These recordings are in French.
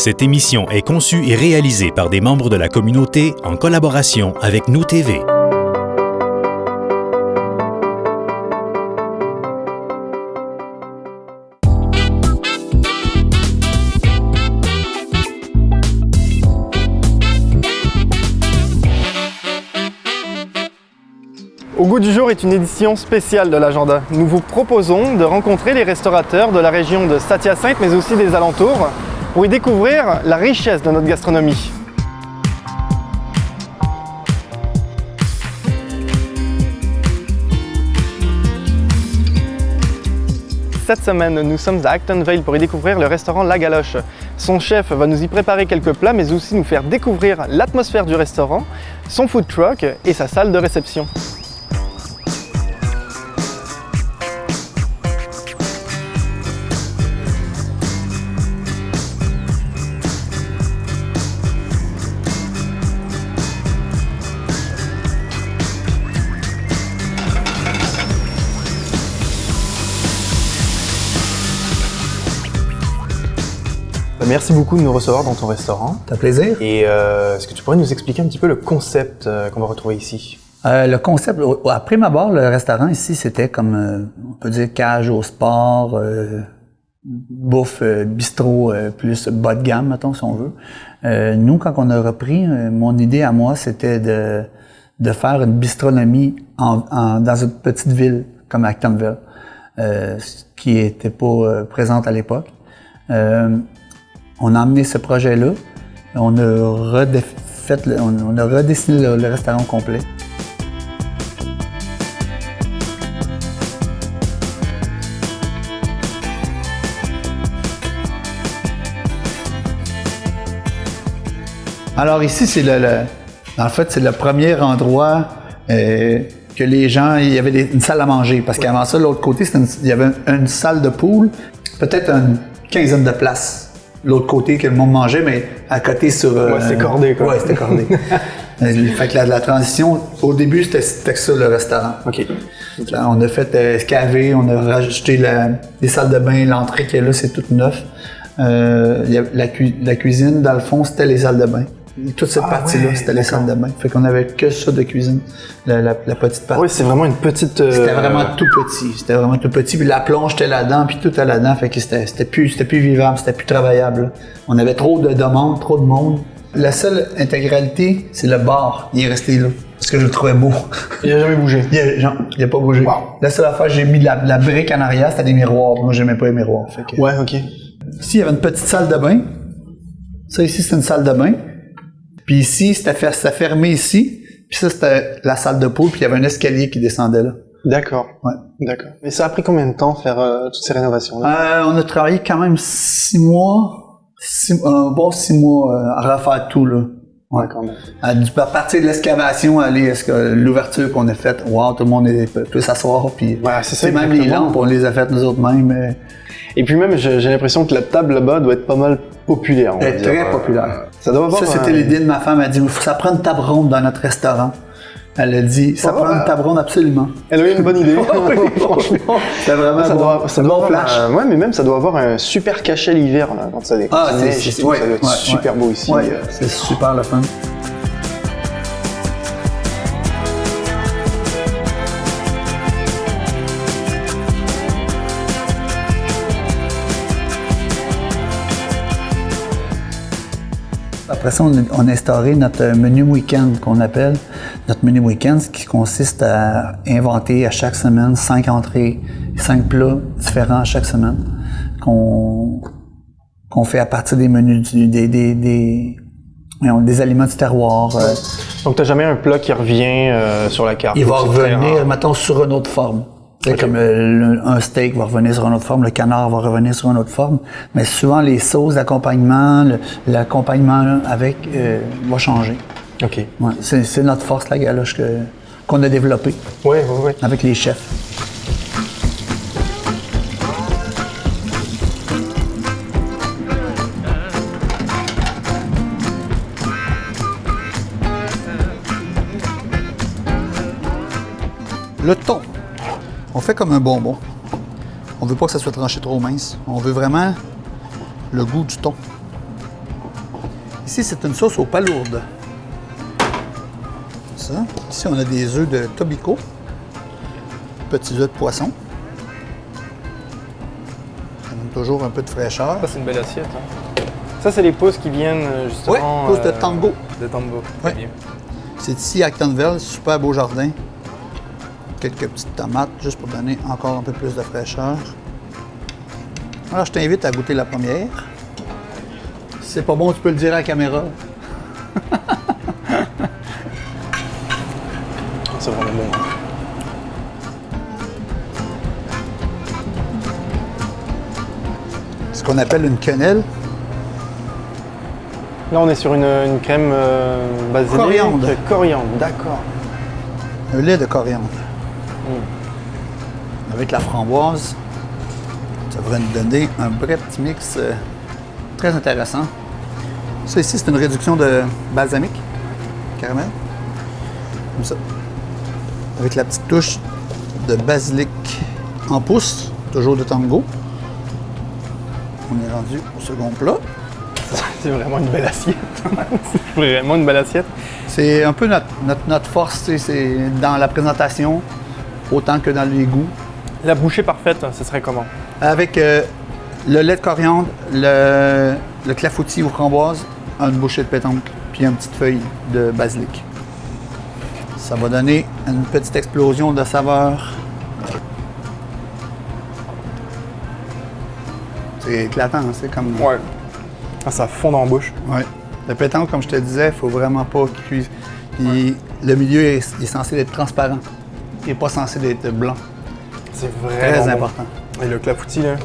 Cette émission est conçue et réalisée par des membres de la communauté en collaboration avec Nous TV. Au goût du jour est une édition spéciale de l'agenda. Nous vous proposons de rencontrer les restaurateurs de la région de Saint-Hyacinthe, mais aussi des alentours, pour y découvrir la richesse de notre gastronomie. Cette semaine, nous sommes à Acton Vale pour y découvrir le restaurant La Galoche. Son chef va nous y préparer quelques plats, mais aussi nous faire découvrir l'atmosphère du restaurant, son food truck et sa salle de réception. Merci beaucoup de nous recevoir dans ton restaurant. Ça fait plaisir. Et est-ce que tu pourrais nous expliquer un petit peu le concept qu'on va retrouver ici? Le concept, à prime abord, le restaurant ici, c'était comme, on peut dire, cage au sport, bouffe, bistrot, plus bas de gamme, mettons, si on veut. Nous, quand on a repris, mon idée à moi, c'était de faire une bistronomie dans une petite ville comme Actonville, qui n'était pas présente à l'époque. On a amené ce projet-là, on a redessiné le restaurant complet. Alors ici, c'est en fait, c'est le premier endroit que les gens, il y avait une salle à manger, parce qu'avant ça, de l'autre côté, il y avait une salle de pool, peut-être une quinzaine de places. L'autre côté que le monde mangeait, mais à côté sur... Ouais, c'était cordé, quoi. Ouais, c'était cordé. Fait que la transition, au début, c'était ça, le restaurant. OK. On a fait caver, on a rajouté les salles de bain, l'entrée qui est là, c'est toute neuf. La cuisine, dans le fond, c'était les salles de bain. Toute cette partie-là, c'était les salles de bain. Fait qu'on avait que ça de cuisine, la petite partie. Oui, c'est vraiment une petite... C'était vraiment tout petit. C'était vraiment tout petit. Puis la plonge était là-dedans, puis tout était là-dedans. Fait que c'était plus vivable, c'était plus travaillable. Là. On avait trop de demandes, trop de monde. La seule intégralité, c'est le bar. Il est resté là. Parce que je le trouvais beau. Il n'a jamais bougé. Il a pas bougé. Wow. La seule affaire, j'ai mis la brique en arrière, c'était des miroirs. Moi, j'aimais pas les miroirs. Fait que... Ouais, OK. Ici, il y avait une petite salle de bain. Ça, ici, c'est une salle de bain. Puis ici, c'était fermé ici. Puis ça, c'était la salle de pool. Puis il y avait un escalier qui descendait là. D'accord. Ouais. D'accord. Et ça a pris combien de temps faire toutes ces rénovations-là? On a travaillé quand même 6 mois. Un bon 6 mois à refaire tout, là. Ouais, quand même. À partir de l'excavation, l'ouverture qu'on a faite, wow, tout le monde peut s'asseoir. Puis ouais, c'est ça. Même les lampes, on les a faites nous autres mêmes. Et puis même, j'ai l'impression que la table là-bas doit être pas mal populaire. Elle est très populaire. Ça doit avoir. Ça, c'était l'idée de ma femme. Elle a dit, ça prend une table ronde dans notre restaurant. Elle a dit, ça prend une table ronde absolument. Elle a eu une bonne idée. Oui, franchement. C'était vraiment ça doit flash. Ouais, mais même ça doit avoir un super cachet l'hiver là, quand ça décolle. Ah, ça doit être super beau ici. Ouais, c'est super le fun. Après ça, on a instauré notre menu week-end qu'on appelle. Notre menu week-end, ce qui consiste à inventer à chaque semaine 5 entrées, 5 plats différents à chaque semaine qu'on fait à partir des menus des aliments du terroir. Donc, tu n'as jamais un plat qui revient sur la carte? Il va revenir, mettons, sur une autre forme. Okay. Comme un steak va revenir sur une autre forme, le canard va revenir sur une autre forme, mais souvent les sauces d'accompagnement, l'accompagnement avec va changer. OK. Ouais, c'est notre force, la galoche, qu'on a développée. Oui. Avec les chefs. Le thon. On fait comme un bonbon. On veut pas que ça soit tranché trop mince. On veut vraiment le goût du thon. Ici, c'est une sauce aux palourdes. Ça. Ici, on a des œufs de Tobico. Petits œufs de poisson. Ça donne toujours un peu de fraîcheur. Ça, c'est une belle assiette. Hein. Ça, c'est les pousses qui viennent justement... Oui, pousses de Tango. De Tango, Ouais. très bien. C'est ici à Actonville, super beau jardin. Quelques petites tomates, juste pour donner encore un peu plus de fraîcheur. Alors, je t'invite à goûter la première. Si c'est pas bon, tu peux le dire à la caméra. C'est vraiment bon. Ce qu'on appelle une quenelle. Là, on est sur une crème basilic. Coriandre. Coriandre, d'accord. Un lait de coriandre. Avec la framboise, ça va nous donner un vrai petit mix très intéressant. Ça ici, c'est une réduction de balsamique, caramel. Comme ça. Avec la petite touche de basilic en pousse, toujours de Tango. On est rendu au second plat. C'est vraiment une belle assiette. C'est vraiment une belle assiette. C'est un peu notre force, tu sais, c'est dans la présentation, autant que dans les goûts. La bouchée parfaite, ce serait comment? Avec le lait de coriandre, le clafoutis aux framboises, une bouchée de pétanque, puis une petite feuille de basilic. Ça va donner une petite explosion de saveurs. C'est éclatant, hein, c'est comme... Ouais. Ah, ça fond dans la bouche. Ouais. Le pétanque, comme je te disais, il faut vraiment pas qu'il cuise. Puis le milieu est censé être transparent. Il n'est pas censé être blanc. C'est vraiment Très bon. important. Et le clafoutis, là,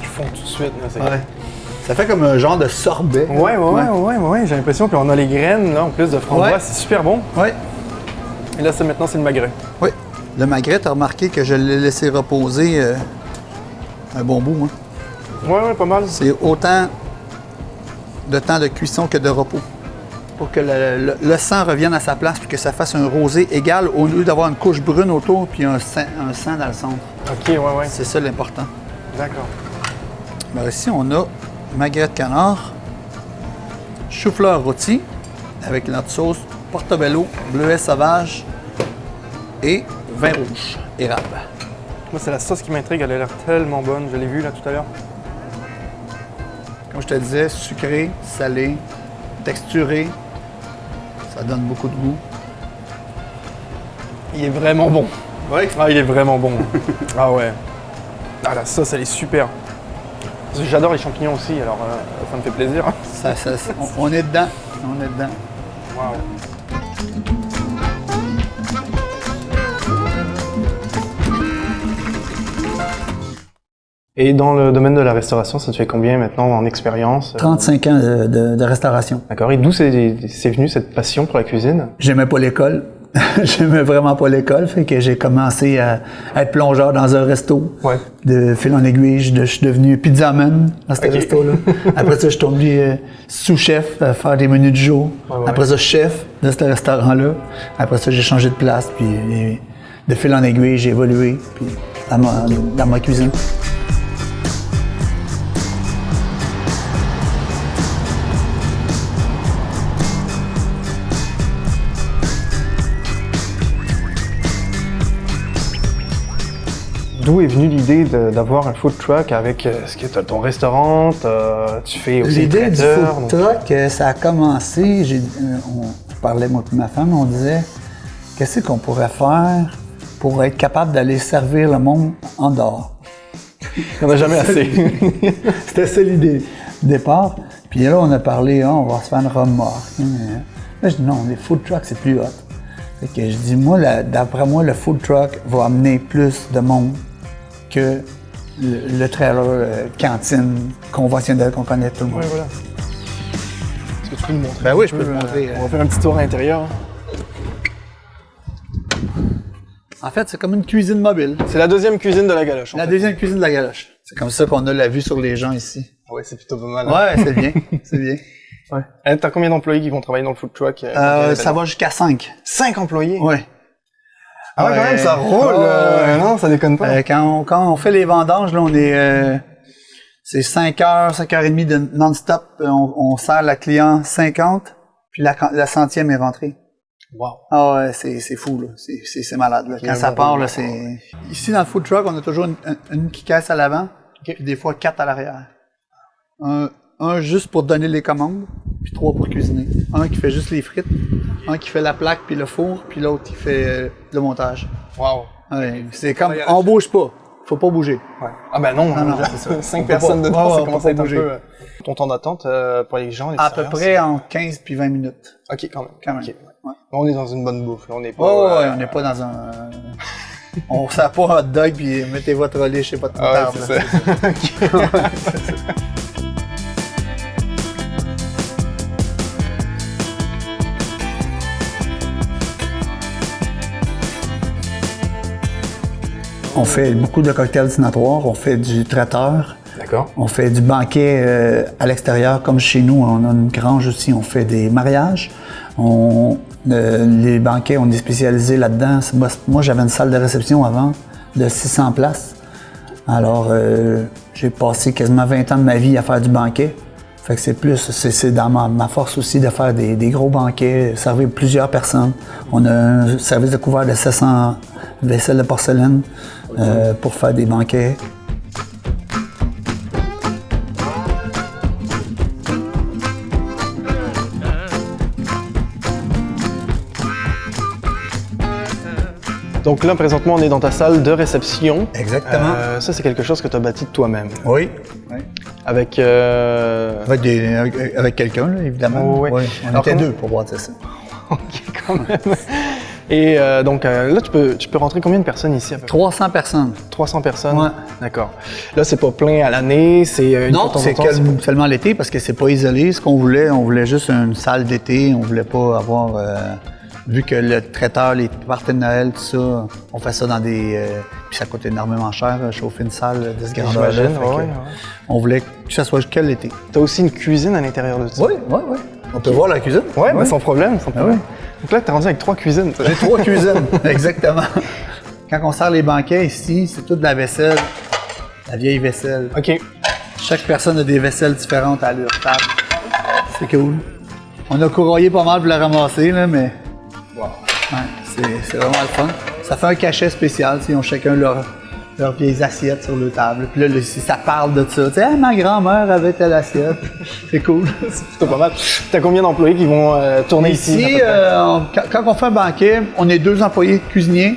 il fond tout de suite. Là, c'est... Ouais. Ça fait comme un genre de sorbet. Ouais, j'ai l'impression. Puis on a les graines, là, en plus de framboise. Ouais. C'est super bon. Ouais. Et là, maintenant, c'est le magret. Oui. Le magret, tu as remarqué que je l'ai laissé reposer un bon bout. Hein. Ouais, pas mal. C'est autant de temps de cuisson que de repos. Pour que le sang revienne à sa place puis que ça fasse un rosé égal au lieu d'avoir une couche brune autour puis un sang dans le centre. OK, ouais. C'est ça l'important. D'accord. Alors ici, on a magret de canard, chou-fleur rôti avec notre sauce portobello, bleuet sauvage et vin rouge, érable. Moi, c'est la sauce qui m'intrigue. Elle a l'air tellement bonne. Je l'ai vue, là, tout à l'heure. Comme je te disais, sucré, salé, texturé, ça donne beaucoup de goût. Il est vraiment bon. Oui. Ah, il est vraiment bon. Ah ouais. Ah, la sauce, elle est super. J'adore les champignons aussi, alors ça me fait plaisir. On est dedans. On est dedans. Wow. Et dans le domaine de la restauration, ça te fait combien maintenant en expérience? 35 ans de restauration. D'accord. Et d'où c'est venu cette passion pour la cuisine? J'aimais pas l'école. J'aimais vraiment pas l'école, fait que j'ai commencé à être plongeur dans un resto. Ouais. De fil en aiguille, je suis devenu pizzaman dans ce resto-là. Après ça, je suis tombé sous-chef à faire des menus du jour. Ouais. Après ça, chef de ce restaurant-là. Après ça, j'ai changé de place, puis de fil en aiguille, j'ai évolué puis dans ma cuisine. D'où est venue l'idée d'avoir un food truck avec ce que tu as ton restaurant, tu fais aussi l'idée du traiteur, food truck, ça a commencé, on parlait moi et ma femme, on disait qu'est-ce qu'on pourrait faire pour être capable d'aller servir le monde en dehors. Il n'y en a jamais assez. C'était ça l'idée du départ. Puis là, on a parlé, on va se faire une remorque. Là, je dis non, les food trucks, c'est plus hot. Fait que je dis, moi, d'après moi, le food truck va amener plus de monde que le trailer cantine conventionnel qu'on connaît tout le monde. Ouais, voilà. Est-ce que tu peux nous montrer? Ben oui, je peux te montrer. On va faire un petit tour à l'intérieur. En fait, c'est comme une cuisine mobile. C'est la deuxième cuisine de la galoche. La deuxième cuisine de la galoche. C'est comme ça qu'on a la vue sur les gens ici. Ouais, c'est plutôt pas mal. Hein? Ouais, c'est bien. C'est bien. Ouais. T'as combien d'employés qui vont travailler dans le food truck? Ça va jusqu'à 5. 5 employés? Ouais. Ah ouais, quand même, ça roule. Non, ça déconne pas. Quand on fait les vendanges, là, on est C'est 5 heures, 5 heures et demie de non-stop. On sert la client 50, puis la centième est rentrée. Wow. Ah ouais, c'est fou, là. C'est malade, là. Quand ça part, là, c'est... Ici, dans le food truck, on a toujours une qui caisse à l'avant, puis des fois 4 à l'arrière. Un juste pour donner les commandes, puis 3 pour cuisiner. Un qui fait juste les frites, un qui fait la plaque puis le four, puis l'autre qui fait le montage. Wow. Ouais, c'est comme, on bouge pas. Faut pas bouger. Ouais. Ah ben non, c'est ça. 5 personnes dedans, ça commence à être un peu... Ton temps d'attente pour les gens, les à peu près entre 15 puis 20 minutes. OK, quand même. Okay. Ouais. On est dans une bonne bouffe. Là. On n'est pas... on n'est pas dans un... on ne sert pas un hot dog puis mettez votre relais chez votre moutarde. C'est ça. On fait beaucoup de cocktails dînatoires, on fait du traiteur. D'accord. On fait du banquet à l'extérieur, comme chez nous, on a une grange aussi, on fait des mariages. Les banquets, on est spécialisé là-dedans. Moi, j'avais une salle de réception avant de 600 places. Alors, j'ai passé quasiment 20 ans de ma vie à faire du banquet. Fait que c'est dans ma force aussi de faire des gros banquets, servir plusieurs personnes. On a un service de couvert de 700 vaisselles de porcelaine pour faire des banquets. Donc là, présentement, on est dans ta salle de réception. Exactement. Ça, c'est quelque chose que tu as bâti de toi-même. Oui. Avec... Avec quelqu'un, là, évidemment. Oui. On était deux pour voir ça. OK, quand même. Et donc là, tu peux rentrer combien de personnes ici à peu près? 300 personnes. 300 personnes? Ouais. D'accord. Là, c'est pas plein à l'année, c'est non, c'est seulement l'été parce que c'est pas isolé. Ce qu'on voulait juste une salle d'été. On voulait pas avoir... vu que le traiteur, les parties de Noël, tout ça, on fait ça dans des... puis ça coûte énormément cher, chauffer une salle de ce grandeur-là. J'imagine, ouais. On voulait que ça soit que l'été. Tu as aussi une cuisine à l'intérieur de ça? Oui. On peut voir la cuisine? Oui, mais sans problème. Ah ouais. Donc là, tu es rendu avec 3 cuisines. J'ai 3 cuisines, exactement. Quand on sert les banquets ici, c'est toute la vaisselle, la vieille vaisselle. OK. Chaque personne a des vaisselles différentes à leur table. C'est cool. On a courroyé pas mal pour la ramasser, là, mais... Wow. Ouais, c'est vraiment le fun. Ça fait un cachet spécial, ils ont chacun leurs vieilles assiettes sur leur table. Puis là, ça parle de ça. Tu sais, ah, ma grand-mère avait telle assiette. C'est cool. C'est plutôt pas mal. T'as combien d'employés qui vont tourner ici? Ici, quand on fait un banquet, on est 2 employés cuisiniers.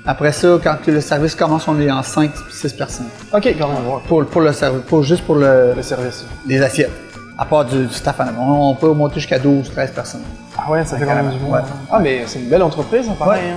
Après ça, quand le service commence, on est en 5-6 personnes. OK, quand même. Ouais. Pour le service, juste pour le service. Les assiettes. À part du staff, on peut monter jusqu'à 12-13 personnes. Ah ouais, ça fait quand même du bon. Ouais. Ah, mais c'est une belle entreprise, hein, pareil. Ouais. Hein,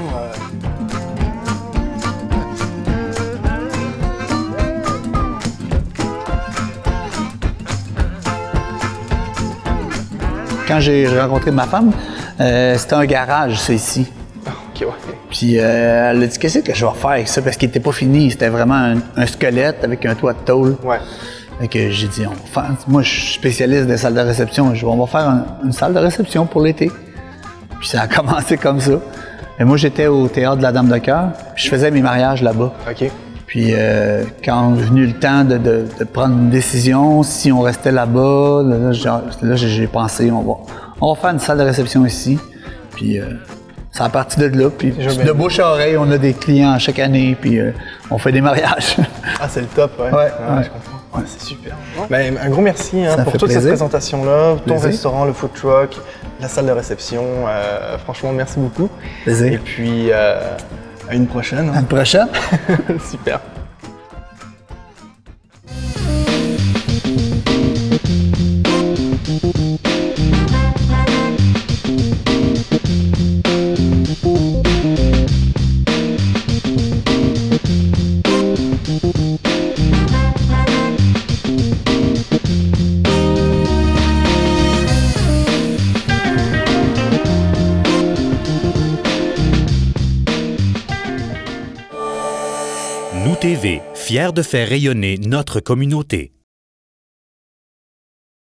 Quand j'ai rencontré ma femme, c'était un garage, ça, ici. OK, ouais. Puis elle a dit, qu'est-ce que je vais faire avec ça? Parce qu'il n'était pas fini, c'était vraiment un squelette avec un toit de tôle. Ouais. Fait que j'ai dit, moi je suis spécialiste des salles de réception, on va faire une salle de réception pour l'été. Puis ça a commencé comme ça. Et moi j'étais au théâtre de la Dame de Cœur, puis je faisais mes mariages là-bas. OK. Puis quand est venu le temps de prendre une décision, si on restait là-bas, là j'ai pensé, on va faire une salle de réception ici. Puis c'est à partir de là, puis de bouche à oreille, on a des clients chaque année, puis on fait des mariages. Ah, c'est le top, ouais. Ouais. Je comprends. Ouais, c'est super. Ben, un gros merci pour toute plaisir. cette présentation-là, ton Plaisir. restaurant, le food truck, la salle de réception. Franchement, merci beaucoup. Plaisir. Et puis, à une prochaine. À une prochaine. Super. Nous TV, fiers de faire rayonner notre communauté.